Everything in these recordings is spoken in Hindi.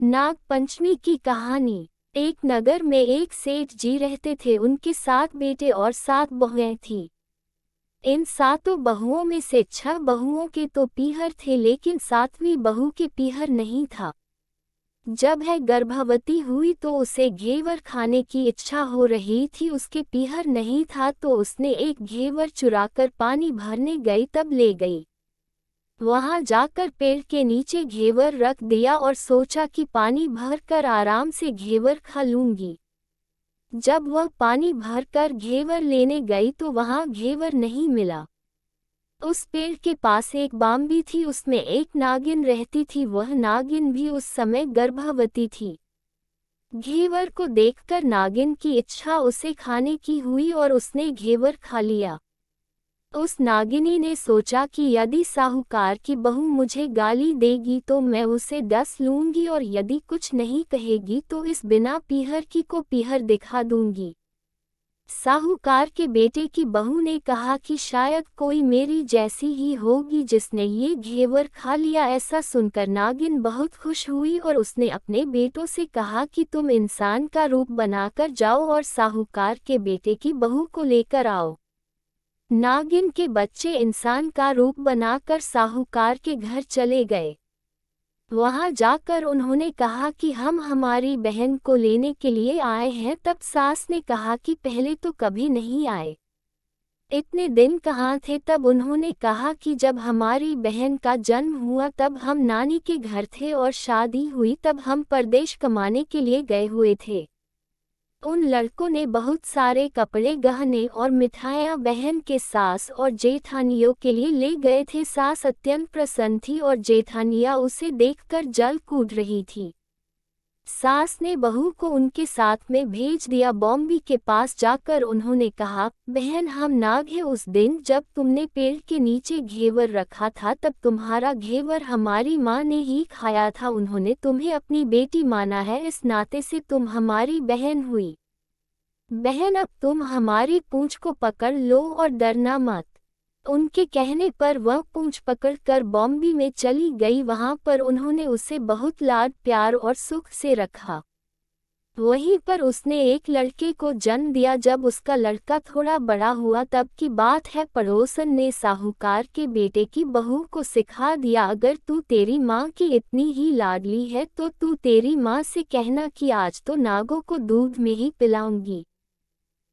नाग पंचमी की कहानी। एक नगर में एक सेठ जी रहते थे। उनके 7 बेटे और 7 बहुएं थीं। इन 7 बहुओं में से 6 बहुओं के तो पीहर थे, लेकिन 7वीं बहू के पीहर नहीं था। जब वह गर्भवती हुई तो उसे घेवर खाने की इच्छा हो रही थी। उसके पीहर नहीं था तो उसने एक घेवर चुराकर पानी भरने गई तब ले गई। वहां जाकर पेड़ के नीचे घेवर रख दिया और सोचा कि पानी भरकर आराम से घेवर खा लूंगी। जब वह पानी भरकर घेवर लेने गई तो वहां घेवर नहीं मिला। उस पेड़ के पास एक बांबी थी, उसमें एक नागिन रहती थी। वह नागिन भी उस समय गर्भवती थी। घेवर को देखकर नागिन की इच्छा उसे खाने की हुई और उसने घेवर खा लिया। उस नागिनी ने सोचा कि यदि साहूकार की बहू मुझे गाली देगी तो मैं उसे 10 लूंगी, और यदि कुछ नहीं कहेगी तो इस बिना पीहर की को पीहर दिखा दूंगी। साहूकार के बेटे की बहू ने कहा कि शायद कोई मेरी जैसी ही होगी जिसने ये घेवर खा लिया। ऐसा सुनकर नागिन बहुत खुश हुई और उसने अपने बेटों से कहा कि तुम इंसान का रूप बनाकर जाओ और साहूकार के बेटे की बहू को लेकर आओ। नागिन के बच्चे इंसान का रूप बनाकर साहूकार के घर चले गए। वहां जाकर उन्होंने कहा कि हम हमारी बहन को लेने के लिए आए हैं। तब सास ने कहा कि पहले तो कभी नहीं आए, इतने दिन कहाँ थे। तब उन्होंने कहा कि जब हमारी बहन का जन्म हुआ तब हम नानी के घर थे और शादी हुई तब हम परदेश कमाने के लिए गए हुए थे। उन लड़कों ने बहुत सारे कपड़े, गहने और मिठाइयाँ बहन के सास और जेठानियों के लिए ले गए थे। सास अत्यंत प्रसन्न थी और जेठानियाँ उसे देखकर जल कूद रही थी। सास ने बहू को उनके साथ में भेज दिया। बॉम्बी के पास जाकर उन्होंने कहा, बहन हम नाग हैं। उस दिन जब तुमने पेड़ के नीचे घेवर रखा था तब तुम्हारा घेवर हमारी माँ ने ही खाया था। उन्होंने तुम्हें अपनी बेटी माना है, इस नाते से तुम हमारी बहन हुई। बहन अब तुम हमारी पूंछ को पकड़ लो और डरना मत। उनके कहने पर वह पूंछ पकड़कर बॉम्बी में चली गई। वहां पर उन्होंने उसे बहुत लाड प्यार और सुख से रखा। वहीं पर उसने एक लड़के को जन्म दिया। जब उसका लड़का थोड़ा बड़ा हुआ तब की बात है, पड़ोसन ने साहूकार के बेटे की बहू को सिखा दिया, अगर तू तेरी माँ की इतनी ही लाडली है तो तू तेरी माँ से कहना कि आज तो नागों को दूध में ही पिलाऊंगी।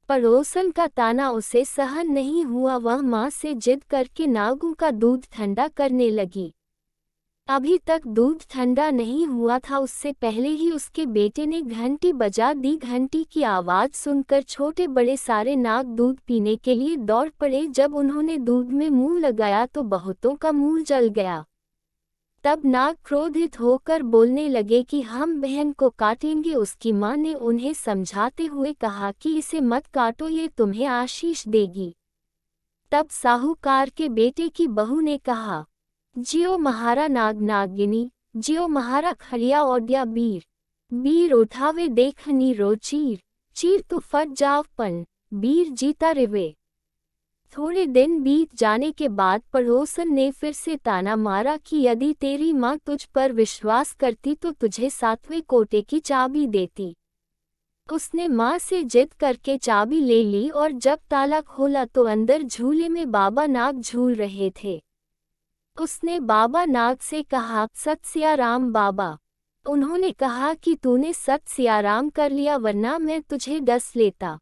पड़ोसन का ताना उसे सहन नहीं हुआ। वह माँ से जिद करके नागों का दूध ठंडा करने लगी। अभी तक दूध ठंडा नहीं हुआ था, उससे पहले ही उसके बेटे ने घंटी बजा दी। घंटी की आवाज़ सुनकर छोटे बड़े सारे नाग दूध पीने के लिए दौड़ पड़े। जब उन्होंने दूध में मुंह लगाया तो बहुतों का मुंह जल गया। तब नाग क्रोधित होकर बोलने लगे कि हम बहन को काटेंगे। उसकी माँ ने उन्हें समझाते हुए कहा कि इसे मत काटो, ये तुम्हें आशीष देगी। तब साहूकार के बेटे की बहू ने कहा, जियो महारा नाग नागिनी, जियो महारा खड़िया ओड्या बीर। बीर उठावे देखनी रो चीर, चीर तो फट जाव पन, बीर जीता रिवे। थोड़े दिन बीत जाने के बाद पड़ोसन ने फिर से ताना मारा कि यदि तेरी माँ तुझ पर विश्वास करती तो तुझे 7वें कोटे की चाबी देती। उसने माँ से जिद करके चाबी ले ली और जब ताला खोला तो अंदर झूले में बाबा नाग झूल रहे थे। उसने बाबा नाग से कहा, सत सियाराम बाबा। उन्होंने कहा कि तूने सत सियाराम कर लिया, वरना मैं तुझे डस लेता।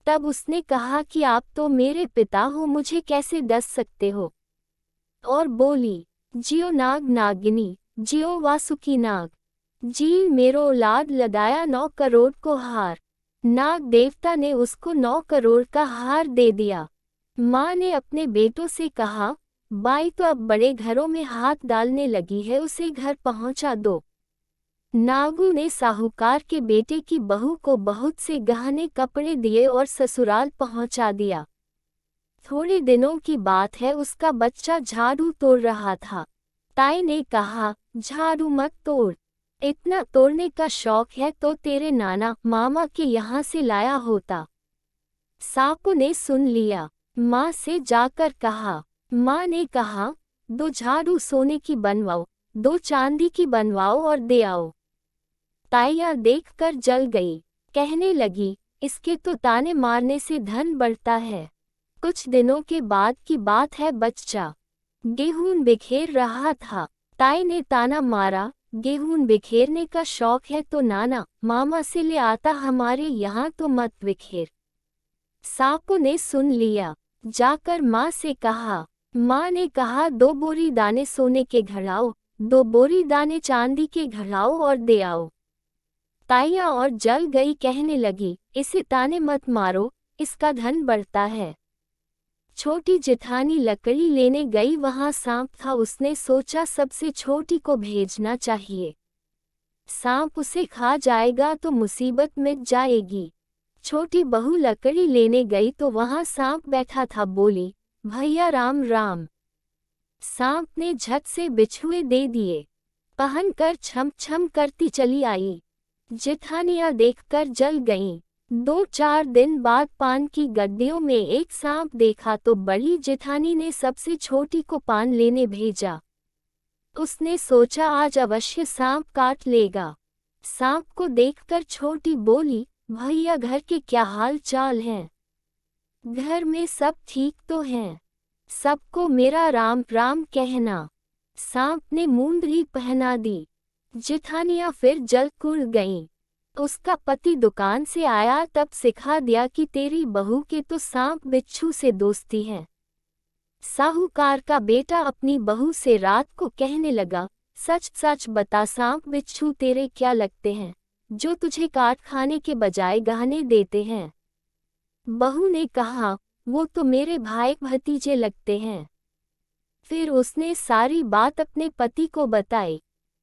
तब उसने कहा कि आप तो मेरे पिता हो, मुझे कैसे डस सकते हो। और बोली, जियो नाग नागिनी, जियो वासुकी नाग। जी मेरो लाड लगाया 9 करोड़ को हार। नाग देवता ने उसको 9 करोड़ का हार दे दिया। माँ ने अपने बेटों से कहा, बाई तो अब बड़े घरों में हाथ डालने लगी है, उसे घर पहुंचा दो। नागू ने साहूकार के बेटे की बहू को बहुत से गहने कपड़े दिए और ससुराल पहुंचा दिया। थोड़े दिनों की बात है, उसका बच्चा झाड़ू तोड़ रहा था। ताई ने कहा, झाड़ू मत तोड़, इतना तोड़ने का शौक है तो तेरे नाना मामा के यहाँ से लाया होता। साकू ने सुन लिया। माँ से जाकर कहा। माँ ने कहा, 2 झाड़ू सोने की बनवाओ, 2 चांदी की बनवाओ और दे आओ। ताया देखकर जल गई, कहने लगी, इसके तो ताने मारने से धन बढ़ता है। कुछ दिनों के बाद की बात है, बच्चा गेहूं बिखेर रहा था। ताई ने ताना मारा, गेहूं बिखेरने का शौक है तो नाना मामा से ले आता, हमारे यहाँ तो मत बिखेर। सांपों ने सुन लिया, जाकर माँ से कहा। माँ ने कहा, 2 बोरी दाने सोने के घड़ाओ, 2 बोरी दाने चांदी के घड़ाओ और दे आओ। ताया और जल गई, कहने लगी, इसे ताने मत मारो, इसका धन बढ़ता है। छोटी जेठानी लकड़ी लेने गई, वहां सांप था। उसने सोचा सबसे छोटी को भेजना चाहिए, सांप उसे खा जाएगा तो मुसीबत मिट जाएगी। छोटी बहू लकड़ी लेने गई तो वहां सांप बैठा था। बोली, भैया राम राम। सांप ने झट से बिछुए दे दिए, पहनकर छम छम करती चली आई। जेठानियां देखकर जल गईं। 2-4 दिन बाद पान की गड्डियों में एक सांप देखा तो बड़ी जेठानी ने सबसे छोटी को पान लेने भेजा। उसने सोचा आज अवश्य सांप काट लेगा। सांप को देखकर छोटी बोली, भैया घर के क्या हाल चाल हैं? घर में सब ठीक तो हैं? सबको मेरा राम राम कहना। सांप ने मुंदरी पहना दी। जेठानियां फिर जल कुड़ गईं। उसका पति दुकान से आया, तब सिखा दिया कि तेरी बहू के तो सांप बिच्छू से दोस्ती है। साहूकार का बेटा अपनी बहू से रात को कहने लगा, सच सच बता सांप बिच्छू तेरे क्या लगते हैं, जो तुझे काट खाने के बजाय गहने देते हैं? बहू ने कहा, वो तो मेरे भाई भतीजे लगते हैं। फिर उसने सारी बात अपने पति को बताई।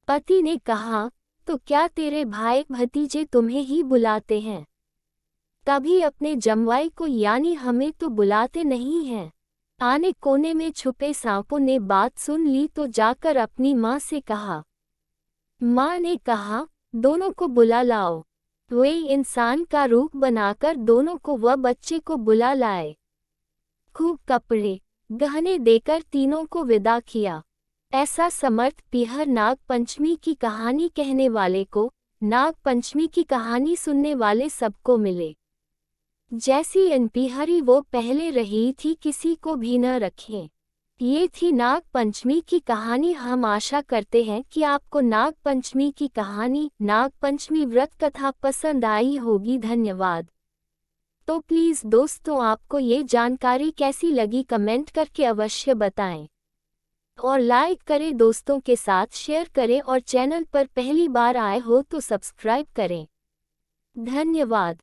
पति ने कहा, तो क्या तेरे भाई भतीजे तुम्हें ही बुलाते हैं? कभी अपने जमवाई को यानी हमें तो बुलाते नहीं हैं। आने कोने में छुपे सांपों ने बात सुन ली तो जाकर अपनी माँ से कहा। माँ ने कहा, दोनों को बुला लाओ। वे इंसान का रूप बनाकर दोनों को व बच्चे को बुला लाए। खूब कपड़े गहने देकर तीनों को विदा किया। ऐसा समर्थ पीहर नाग पंचमी की कहानी कहने वाले को, नाग पंचमी की कहानी सुनने वाले सबको मिले। जैसी अनपीहरी वो पहले रही थी, किसी को भी न रखें। ये थी नाग पंचमी की कहानी। हम आशा करते हैं कि आपको नाग पंचमी की कहानी, नाग पंचमी व्रत कथा पसंद आई होगी। धन्यवाद। तो प्लीज़ दोस्तों, आपको ये जानकारी कैसी लगी कमेंट करके अवश्य बताएं और लाइक करें, दोस्तों के साथ शेयर करें और चैनल पर पहली बार आए हो तो सब्सक्राइब करें। धन्यवाद।